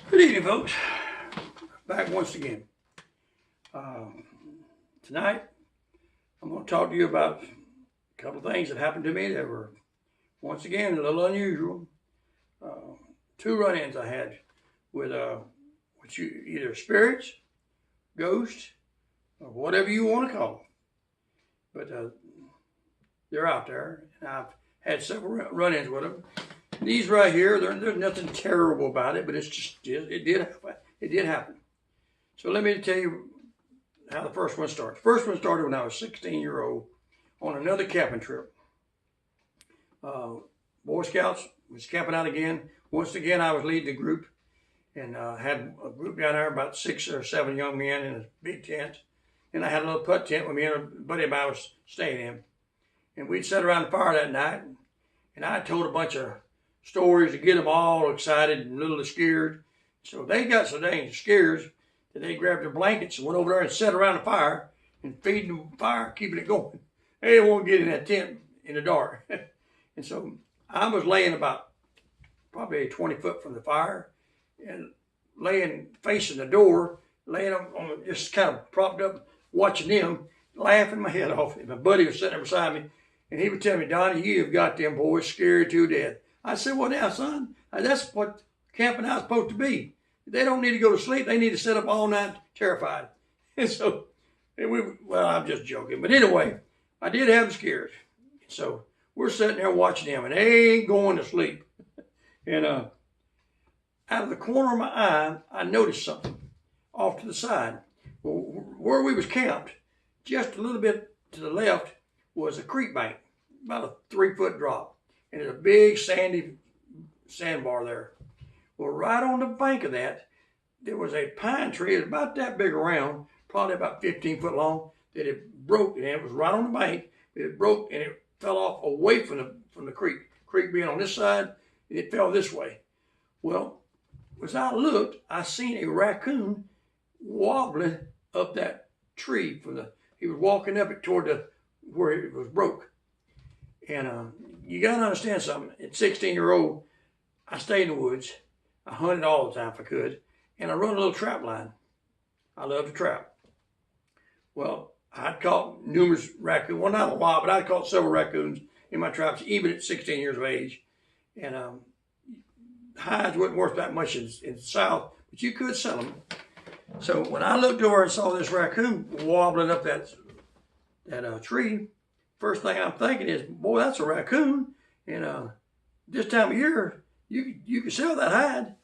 Good evening, folks. Back once again. Tonight, I'm going to talk to you about a couple of things that happened to me that were, once again, a little unusual. Two run-ins I had with either spirits, ghosts, or whatever you want to call them. But they're out there, and I've had several run-ins with them. These right here, there's nothing terrible about it, but it did happen. So let me tell you how the first one started. The first one started when I was 16-year-old on another camping trip. Boy Scouts was camping out again. Once again, I was leading the group and had a group down there, about 6 or 7 young men in a big tent. And I had a little putt tent with me and a buddy of mine was staying in. And we'd sat around the fire that night, and I told a bunch of stories to get them all excited and a little scared. So they got so dang scared that they grabbed their blankets and went over there and sat around the fire and feeding the fire, keeping it going. They didn't want to get in that tent in the dark. And so I was laying about probably 20 foot from the fire and laying facing the door, laying on just kind of propped up, watching them, laughing my head off. And my buddy was sitting there beside me, and he would tell me, "Donnie, you have got them boys scared to death." I said, "Well, now, son, that's what camping out's supposed to be. They don't need to go to sleep. They need to sit up all night terrified." And so, I'm just joking. But anyway, I did have them scared. So we're sitting there watching them, and they ain't going to sleep. And out of the corner of my eye, I noticed something off to the side. Well, where we was camped, just a little bit to the left was a creek bank, about a 3-foot drop. And there's a big sandy sandbar there. Well, right on the bank of that, there was a pine tree. It was about that big around, probably about 15 foot long, that it broke, and it was right on the bank. It broke, and it fell off away from the creek. Creek being on this side, and it fell this way. Well, as I looked, I seen a raccoon wobbling up that tree he was walking up it toward where it was broke. And you got to understand something. At 16-year-old, I stayed in the woods. I hunted all the time if I could. And I run a little trap line. I love to trap. Well, I'd caught numerous raccoons. Well, not a lot, but I'd caught several raccoons in my traps, even at 16 years of age. And hides wasn't worth that much in the South, but you could sell them. So when I looked over and saw this raccoon wobbling up that tree, first thing I'm thinking is, boy, that's a raccoon. And this time of year, you can sell that hide.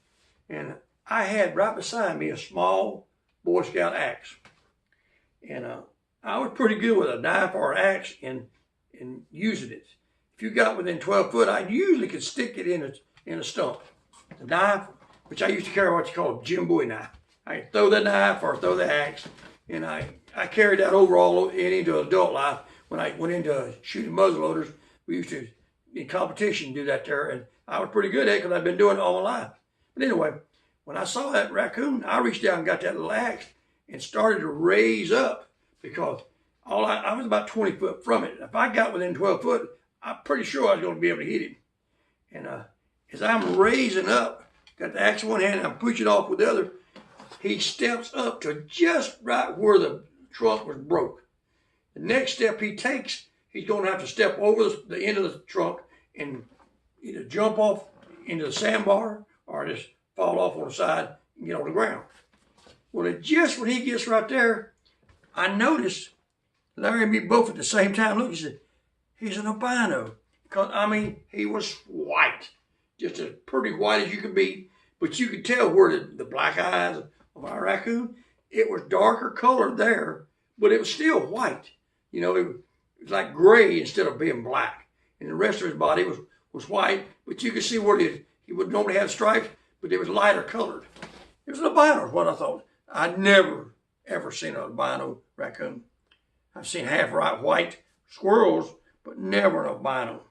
And I had right beside me a small Boy Scout axe. And I was pretty good with a knife or an axe in using it. If you got within 12 foot, I usually could stick it in a stump. The knife, which I used to carry what you call a Jim Bowie knife. I could throw the knife or throw the axe. And I carried that overall into adult life. When I went into shooting muzzleloaders, we used to, in competition, do that there. And I was pretty good at it because I'd been doing it all my life. But anyway, when I saw that raccoon, I reached down and got that little axe and started to raise up because I was about 20 foot from it. If I got within 12 foot, I'm pretty sure I was going to be able to hit him. And as I'm raising up, got the axe in one hand and I'm pushing off with the other, he steps up to just right where the trunk was broke. The next step he takes, he's going to have to step over the end of the trunk and either jump off into the sandbar or just fall off on the side and get on the ground. Well, just when he gets right there, I noticed Larry and me both at the same time. Look, he said, he's an albino. Because, I mean, he was white, just as pretty white as you could be. But you could tell where the black eyes of our raccoon, it was darker colored there, but it was still white. You know, it was like gray instead of being black. And the rest of his body was white, but you could see where he would normally have stripes, but it was lighter colored. It was an albino is what I thought. I'd never, ever seen an albino raccoon. I've seen half white squirrels, but never an albino.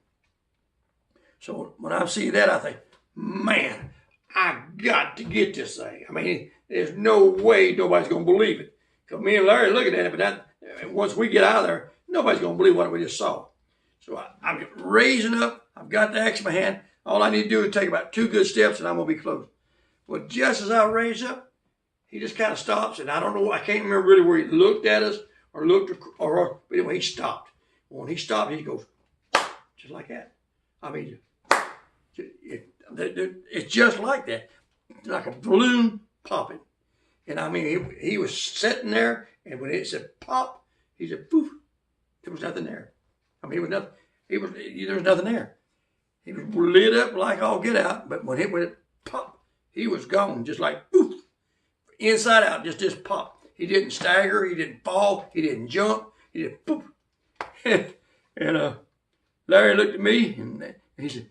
So when I see that, I think, man, I got to get this thing. I mean, there's no way nobody's going to believe it. Because me and Larry are looking at it, but once we get out of there, nobody's going to believe what we just saw. So I'm raising up. I've got the axe in my hand. All I need to do is take about 2 good steps and I'm going to be close. Well, just as I raised up, he just kind of stops, and I don't know, I can't remember really where he looked at us or but anyway, he stopped. When he stopped, he goes, just like that. I mean, it's just like that, like a balloon popping. And I mean, he was sitting there, and when it said pop, he said poof. There was nothing there. I mean, there was nothing there. He was lit up like all get out, but when it went pop, he was gone, just like poof, inside out, just pop. He didn't stagger, he didn't fall, he didn't jump, he did poof. and Larry looked at me and he said,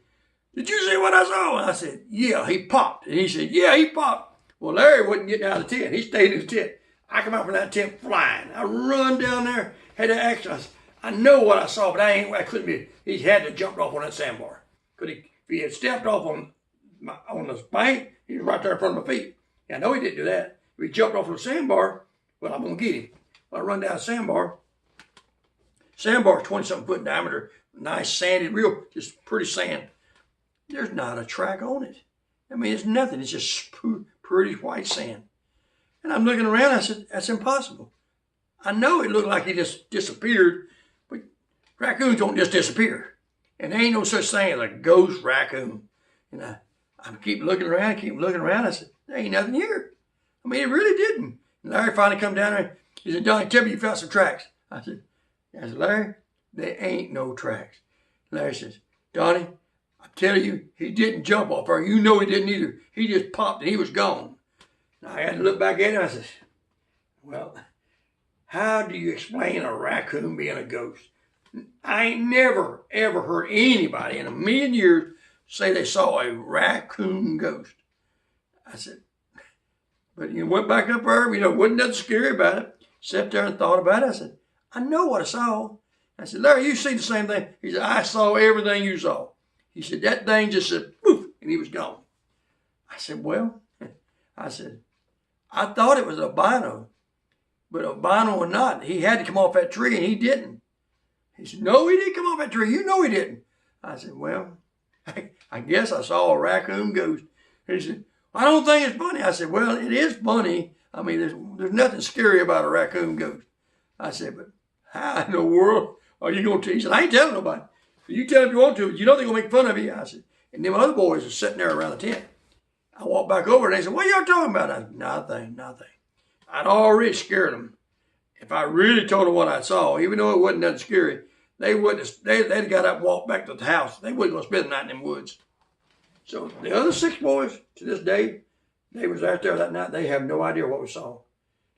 "Did you see what I saw?" And I said, "Yeah, he popped." And he said, "Yeah, he popped." Well, Larry wasn't getting out of the tent. He stayed in the tent. I come out from that tent flying. I run down there, had to action. I know what I saw, but I couldn't be. He had to jump off on that sandbar. If he had stepped off on the bank, he was right there in front of my feet. And I know he didn't do that. If he jumped off on the sandbar, well, I'm going to get him. Well, I run down the sandbar. Sandbar is 20-something foot in diameter. Nice sandy, real, just pretty sand. There's not a track on it. I mean, it's nothing. It's just pretty white sand. And I'm looking around. I said, that's impossible. I know it looked like he just disappeared, but raccoons don't just disappear. And there ain't no such thing as a ghost raccoon. And I keep looking around, I said, there ain't nothing here. I mean, it really didn't. And Larry finally come down there. He said, "Donnie, tell me you found some tracks." I said, "Larry, there ain't no tracks." Larry says, "Donnie, I'm telling you, he didn't jump off her. You know he didn't either. He just popped and he was gone." And I had to look back at him. I said, "Well, how do you explain a raccoon being a ghost?" I ain't never, ever heard anybody in a million years say they saw a raccoon ghost. I said, but you went back up there, wasn't nothing scary about it. Sat there and thought about it. I said, I know what I saw. I said, "Larry, you see the same thing?" He said, "I saw everything you saw." He said, "That thing just said, poof," and he was gone. I said, I thought it was albino, but albino or not, he had to come off that tree and he didn't. He said, "No, he didn't come off that tree. You know he didn't." I said, "Well, I guess I saw a raccoon ghost." He said, "I don't think it's funny." I said, "Well, it is funny. I mean, there's nothing scary about a raccoon ghost." I said, "But how in the world are you going to tell?" He said, "I ain't telling nobody. You tell them if you want to, but you know they're going to make fun of you." I said, and them other boys are sitting there around the tent. I walked back over and they said, "What are y'all talking about?" I said, Nothing. I'd already scared them. If I really told them what I saw, even though it wasn't nothing scary, they'd got up and walked back to the house. They wasn't going to spend the night in them woods. So the other 6 boys, to this day, they was out there that night. They have no idea what we saw.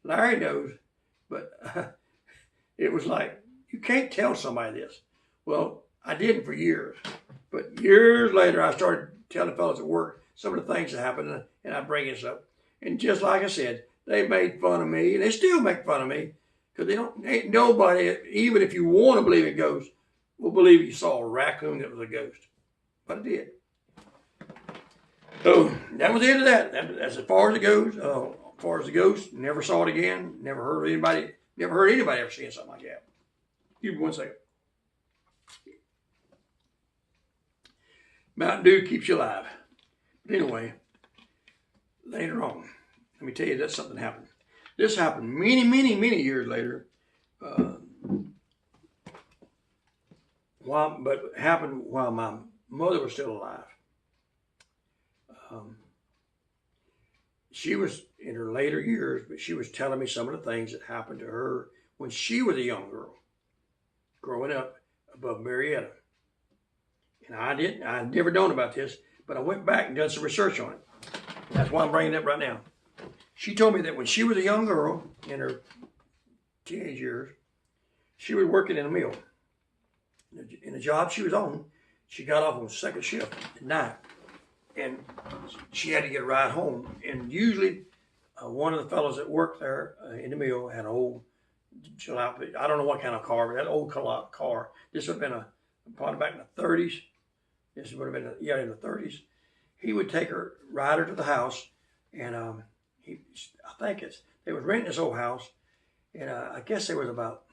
Larry knows, but it was like, you can't tell somebody this. Well, I didn't for years. But years later, I started telling fellas at work some of the things that happened, and I bring this up. And just like I said, they made fun of me, and they still make fun of me, because ain't nobody, even if you want to believe in ghosts, will believe you saw a raccoon that was a ghost. But it did. So that was the end of that. That's as far as it goes. As far as the ghost, never saw it again. Never heard anybody ever seeing something like that. Give me 1 second. Mountain Dew keeps you alive. But anyway, later on, let me tell you that something happened. This happened many, many, many years later. But it happened while my mother was still alive. She was in her later years, but she was telling me some of the things that happened to her when she was a young girl, growing up above Marietta. And I'd never known about this, but I went back and done some research on it. That's why I'm bringing it up right now. She told me that when she was a young girl in her teenage years, she was working in a mill. In the job she was on, she got off on second shift at night, and she had to get a ride home. And usually, one of the fellows that worked there in the mill had an old, I don't know what kind of car, but that old car. This would have been probably back in the 30s. This would have been in the 30s. He would take her, ride her to the house, and they was renting this old house, and I guess it's about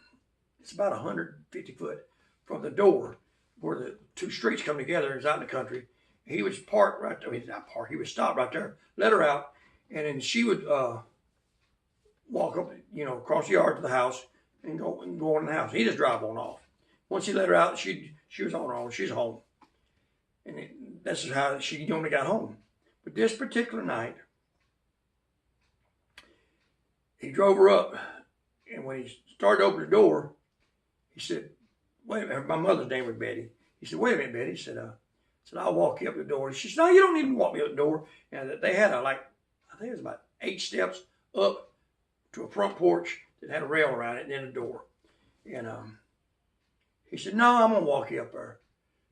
150 foot from the door where the 2 streets come together. It's out in the country, He would park right there. Not park. He would stop right there, let her out, and then she would walk up, across the yard to the house and go in the house. He just drive on off. Once he let her out, she was on her own. She's home, and this is how she only got home. But this particular night, he drove her up, and when he started to open the door, he said, "Wait a minute." My mother's name was Betty. He said, "Wait a minute, Betty." He said, "I'll walk you up the door." She said, "No, you don't need to walk me up the door." And they had I think it was about 8 steps up to a front porch that had a rail around it and then a door. And he said, "No, I'm going to walk you up there."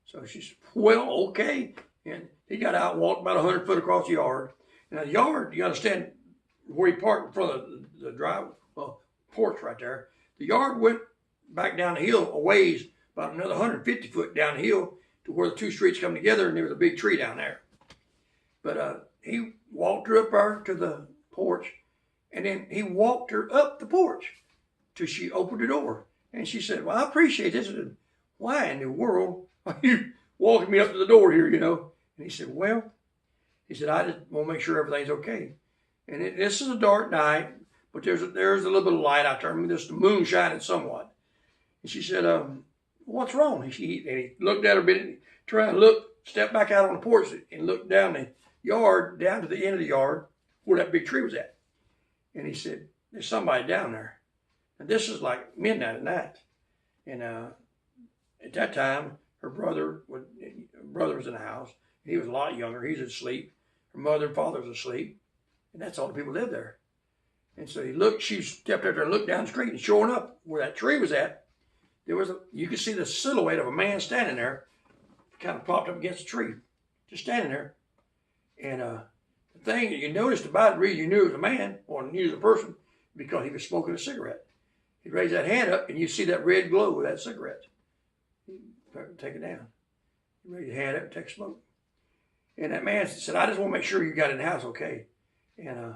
So she said, "Well, okay." And he got out and walked about 100 foot across the yard. And the yard, you understand, where he parked in front of the porch right there, the yard went back down the hill a ways, about another 150 foot down the hill to where the 2 streets come together, and there was a big tree down there. But he walked her up there to the porch, and then he walked her up the porch till she opened the door. And she said, "Well, I appreciate this." I said, "Why in the world are you walking me up to the door here, And he said, "Well," he said, "I just want to make sure everything's okay." And this is a dark night, but there's a little bit of light out there. I mean, there's the moon shining somewhat. And she said, "What's wrong?" And he looked at her a bit, trying to look, stepped back out on the porch and looked down the yard, down to the end of the yard where that big tree was at. And he said, "There's somebody down there." And this is like midnight at night. And at that time, her brother was in the house. He was a lot younger. He's asleep. Her mother and father was asleep. And that's all the people lived there. And so she stepped out there and looked down the street, and sure enough, where that tree was at, you could see the silhouette of a man standing there, kind of propped up against the tree, just standing there. And the thing that you noticed about it, the reason you knew it was a man or knew it was a person, because he was smoking a cigarette. He'd raise that hand up, and you see that red glow of that cigarette. Take it down. You raise your hand up and take a smoke. And that man said, "I just want to make sure you got in the house okay." And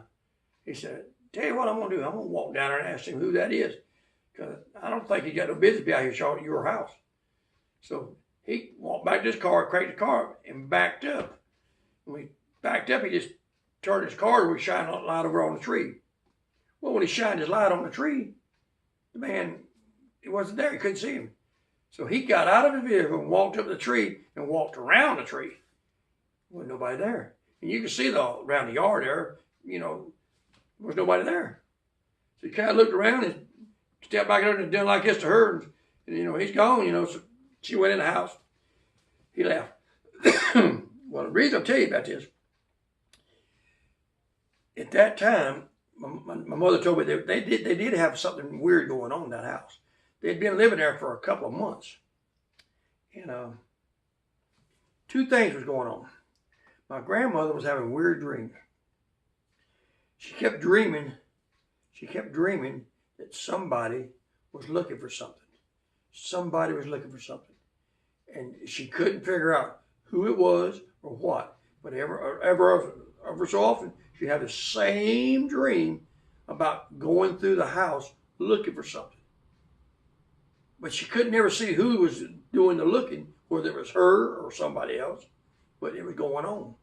he said, "Tell you what I'm going to do. I'm going to walk down there and ask him who that is, because I don't think he got no business to be out here showing at your house." So he walked back to his car, cranked the car, and backed up. When he backed up, he just turned his car and shined a light over on the tree. Well, when he shined his light on the tree, the man, he wasn't there. He couldn't see him. So he got out of his vehicle and walked up the tree and walked around the tree. There wasn't nobody there. And you could see around the yard there, there was nobody there. So he kind of looked around and stepped back there and done like this to her. And he's gone, So she went in the house. He left. Well, the reason I'll tell you about this, at that time, my mother told me they did have something weird going on in that house. They'd been living there for a couple of months. And 2 things was going on. My grandmother was having weird dreams. She kept dreaming that somebody was looking for something. Somebody was looking for something. And she couldn't figure out who it was or what. But ever so often, she'd have the same dream about going through the house looking for something. But she could never see who was doing the looking, whether it was her or somebody else, but it was going on.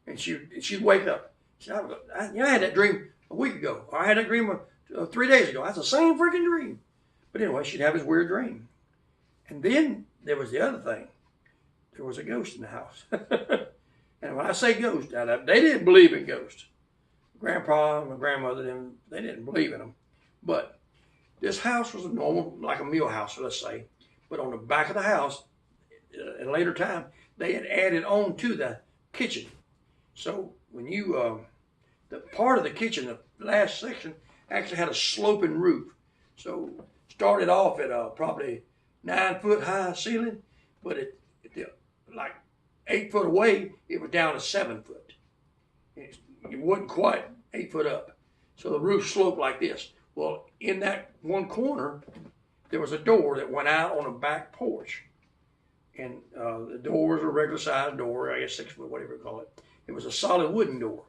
And she'd wake up. She said, I had that dream a week ago. Or I had that dream 3 days ago. That's the same freaking dream. But anyway, she'd have this weird dream. And then there was the other thing. There was a ghost in the house. And when I say ghost, they didn't believe in ghosts. Grandpa and my grandmother, they didn't believe in them. But this house was a normal, like a meal house, let's say. But on the back of the house, in a later time, they had added on to the kitchen. So when the part of the kitchen, the last section, actually had a sloping roof. So started off at probably 9 foot high ceiling, but like 8 foot away, it was down to 7 foot. It wasn't quite 8 foot up. So the roof sloped like this. Well, in that one corner, there was a door that went out on a back porch. And the door was a regular sized door, I guess 6 foot, whatever you call it. It was a solid wooden door.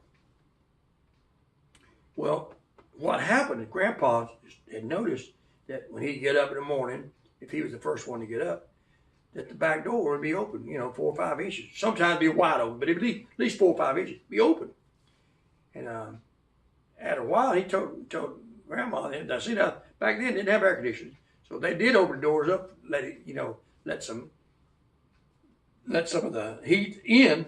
Well, what happened, Grandpa had noticed that when he'd get up in the morning, if he was the first one to get up, that the back door would be open, 4 or 5 inches. Sometimes it'd be wide open, but it'd be at least 4 or 5 inches, be open. And after a while, he told Grandma, I see that back then they didn't have air conditioning, so they did open the doors up, let it, let some of the heat in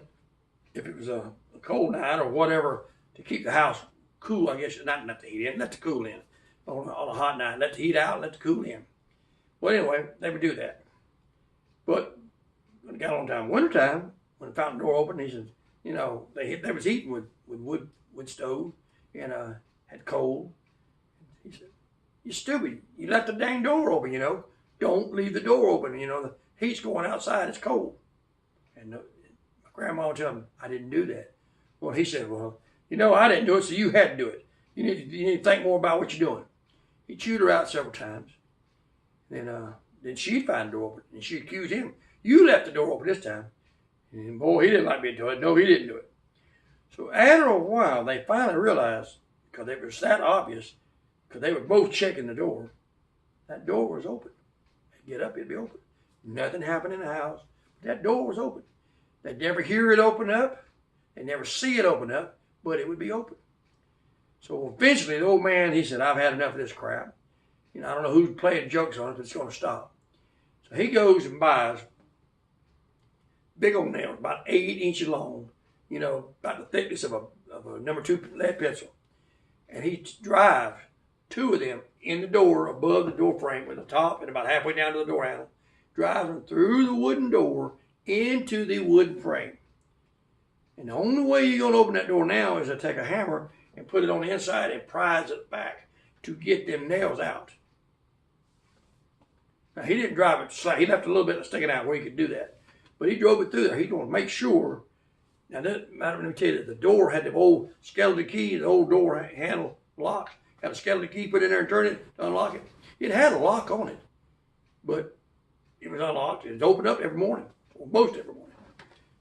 if it was a cold night or whatever, to keep the house cool. I guess not the heat in, let the cool in. On a hot night, let the heat out, let the cool in. Well, anyway, they would do that. But when it got on time, wintertime, when the fountain door opened, he said, they was heating with wood stove and had coal. He said, "You stupid! You left the dang door open. Don't leave the door open. The heat's going outside. It's cold." And my grandma would tell him, "I didn't do that." Well, he said, "Well, I didn't do it, so you had to do it. You need to think more about what you're doing." He chewed her out several times. Then she'd find the door open, and she'd accuse him. "You left the door open this time." And boy, he didn't like me to do it. No, he didn't do it. So after a while, they finally realized, because it was that obvious, because they were both checking the door, that door was open. They'd get up, it'd be open. Nothing happened in the house. That door was open. They'd never hear it open up. They'd never see it open up, but it would be open. So eventually, the old man, he said, "I've had enough of this crap. I don't know who's playing jokes on it, but it's going to stop." So he goes and buys big old nails, about 8 inches long, about the thickness of a number 2 lead pencil. And he drives 2 of them in the door, above the door frame with the top and about halfway down to the door handle, drives them through the wooden door into the wooden frame. And the only way you're going to open that door now is to take a hammer and put it on the inside and prise it back to get them nails out. Now, he didn't drive it slack. He left a little bit sticking out where he could do that. But he drove it through there. He's going to make sure. Now, let me tell you, the door had the old skeleton key, the old door handle lock. Had a skeleton key, put in there and turn it to unlock it. It had a lock on it, but it was unlocked. It was opened up every morning, or most every morning.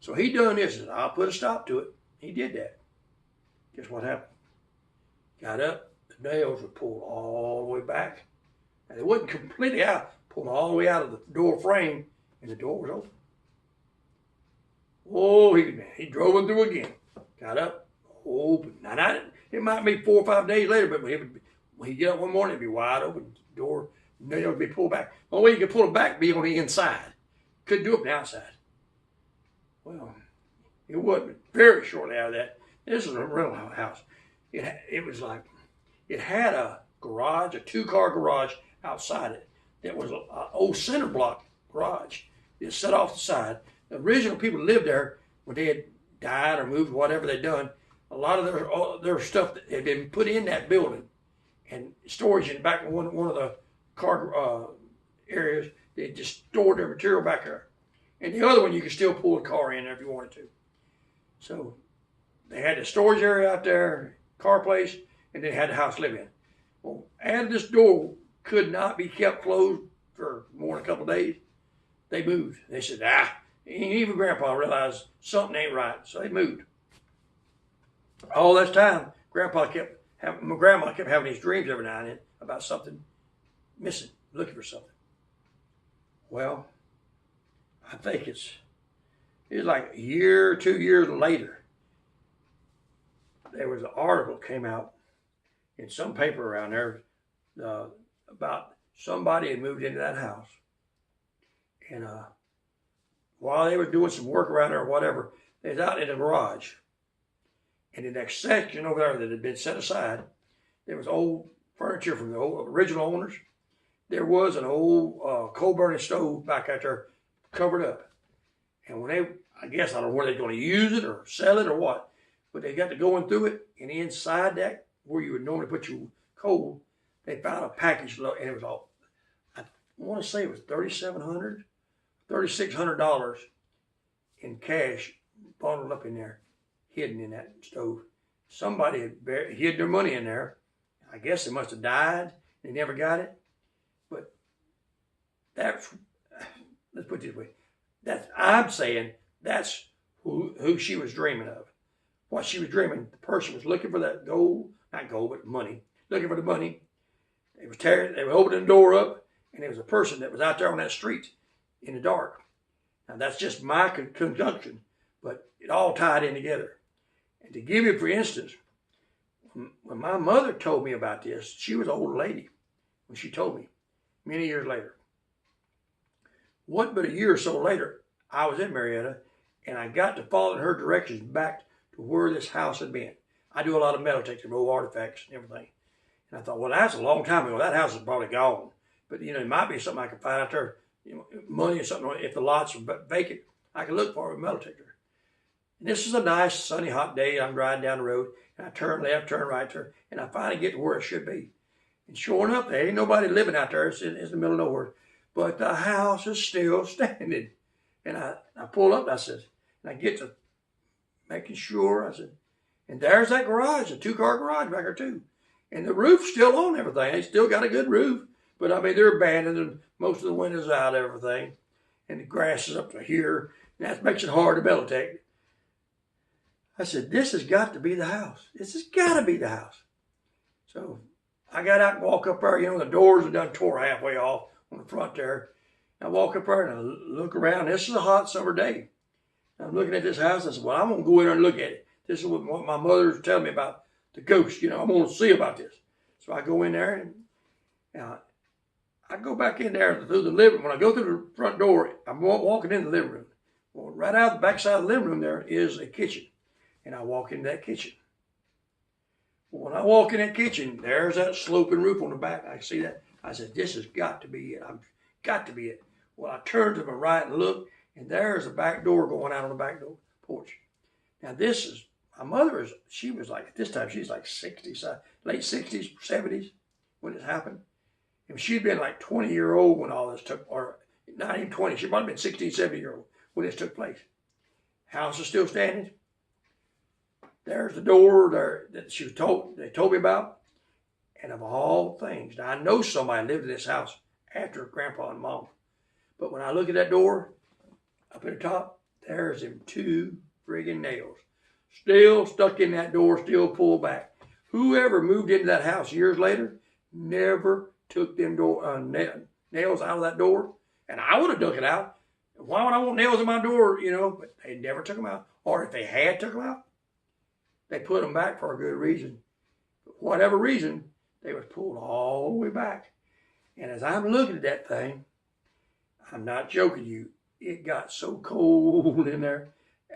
So he done this, and I'll put a stop to it. He did that. Guess what happened? Got up, the nails were pulled all the way back. And they wasn't completely out, pulled all the way out of the door frame, and the door was open. Oh, he drove them through again. Got up, open. Now, it might be 4 or 5 days later, but when he'd get up one morning, it'd be wide open. The door, nails would be pulled back. The only way you could pull it back would be on the inside. Couldn't do it on the outside. Well, it wasn't very shortly out of that. This was a rental house. It was like, it had a garage, a 2-car garage outside it. That was an old center block garage. It set off the side. The original people who lived there, when they had died or moved, whatever they'd done, a lot of their stuff that had been put in that building and storage in back in one of the car areas. They just stored their material back there. And the other one, you could still pull a car in there if you wanted to. So they had the storage area out there, car place, and they had the house to live in. Well, as this door could not be kept closed for more than a couple of days, they moved. They said, even Grandpa realized something ain't right, so they moved. All this time, my grandma kept having these dreams every now and then about something missing, looking for something. Well, I think it's like a year or 2 years later, there was an article came out in some paper around there about somebody had moved into that house. And while they were doing some work around there or whatever, they was out in the garage. And the next section over there that had been set aside, there was old furniture from the original owners. There was an old coal-burning stove back out there covered up. And when I guess I don't know whether they're going to use it or sell it or what, but they got to going through it, and inside that, where you would normally put your coal, they found a package, and it was all, I want to say it was $3,600 in cash bundled up in there, hidden in that stove. Somebody had hid their money in there. I guess they must have died. They never got it. But let's put it this way. I'm saying that's who she was dreaming of. What she was dreaming, the person was looking for that gold, not gold, but money, looking for the money. They were opening the door up, and there was a person that was out there on that street in the dark. Now, that's just my conjunction, but it all tied in together. And to give you, for instance, when my mother told me about this, she was an old lady when she told me many years later. What but a year or so later, I was in Marietta, and I got to follow her directions back to where this house had been. I do a lot of metal detecting, old artifacts and everything. And I thought, well, that's a long time ago. That house is probably gone. But, it might be something I could find out there, money or something. If the lots are vacant, I could look for a metal detector. And this is a nice, sunny, hot day. I'm riding down the road, and I turn left, turn right, and I finally get to where it should be. And sure enough, there ain't nobody living out there. It's in the middle of nowhere. But the house is still standing. And I pull up, I said, and I get to making sure, I said, and there's that garage, a 2-car garage back there too. And the roof's still on everything. They still got a good roof. But I mean, they're abandoned and most of the windows out of everything. And the grass is up to here. And that makes it hard to metal detect. I said, this has got to be the house. This has got to be the house. So I got out and walk up there. The doors are done tore halfway off on the front there. I walk up there and I look around. This is a hot summer day. I'm looking at this house. I said, well, I'm going to go in there and look at it. This is what my mother's telling me about the ghost. I'm going to see about this. So I go in there and I go back in there through the living room. When I go through the front door, I'm walking in the living room. Well, right out the back side of the living room there is a kitchen. And I walk into that kitchen. Well, when I walk in that kitchen, there's that sloping roof on the back. I see that. I said, this has got to be it. I've got to be it. Well, I turned to my right and looked, and there's a back door going out on the back door porch. Now, this is, my mother she was like, at this time, she's like 60s, late 60s, 70s when it happened. And she'd been like 20-year-old when all this took, or not even 20, she might have been 16, 70-year-old when this took place. House is still standing. There's the door there that they told me about. And of all things, now I know somebody lived in this house after Grandpa and Mom. But when I look at that door, up at the top, there's them 2 friggin' nails. Still stuck in that door, still pulled back. Whoever moved into that house years later never took them nails out of that door. And I would have took it out. Why would I want nails in my door, But they never took them out. Or if they had took them out, they put them back for a good reason. For whatever reason, they was pulled all the way back. And as I'm looking at that thing, I'm not joking you, it got so cold in there.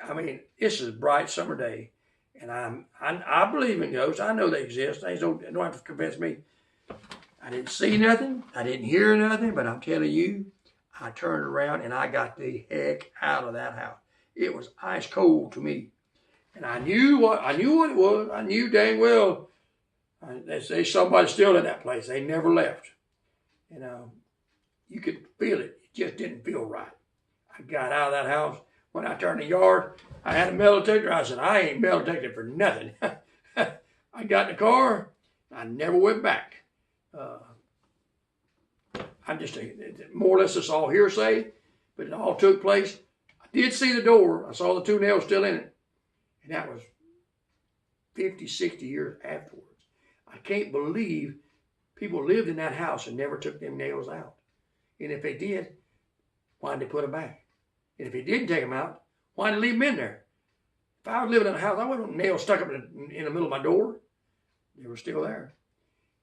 I mean, this is a bright summer day. And I believe in ghosts. I know they exist. They don't have to convince me. I didn't see nothing. I didn't hear nothing. But I'm telling you, I turned around and I got the heck out of that house. It was ice cold to me. And I knew what it was. I knew dang well. They say somebody's still in that place. They never left. You could feel it. It just didn't feel right. I got out of that house. When I turned the yard, I had a metal detector. I said, I ain't metal detected for nothing. I got in the car. I never went back. I'm just more or less it's all hearsay, but it all took place. I did see the door. I saw the 2 nails still in it. And that was 50, 60 years afterwards. I can't believe people lived in that house and never took them nails out. And if they did, why did they put them back? And if they didn't take them out, why did they leave them in there? If I was living in a house, I wouldn't want nails stuck up in the middle of my door. They were still there.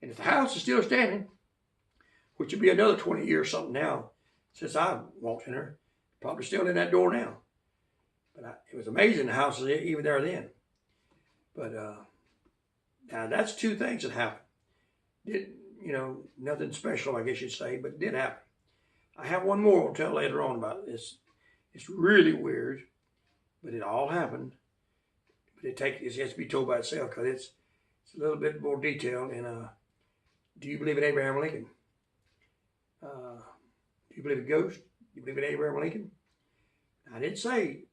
And if the house is still standing, which would be another 20 years something now, since I walked in there, probably still in that door now. But it was amazing the house was even there then. But now that's 2 things that happened. Nothing special, I guess you'd say, but it did happen. I have one more I'll tell later on about this. It's really weird, but it all happened. But it has to be told by itself because it's a little bit more detailed. And do you believe in Abraham Lincoln? Do you believe in ghosts? Do you believe in Abraham Lincoln? I didn't say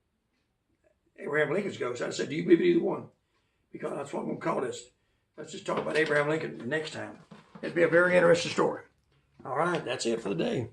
Abraham Lincoln's ghost. I said, do you believe in either one? Because that's what I'm going to call this. Let's just talk about Abraham Lincoln the next time. It'd be a very interesting story. All right, that's it for the day.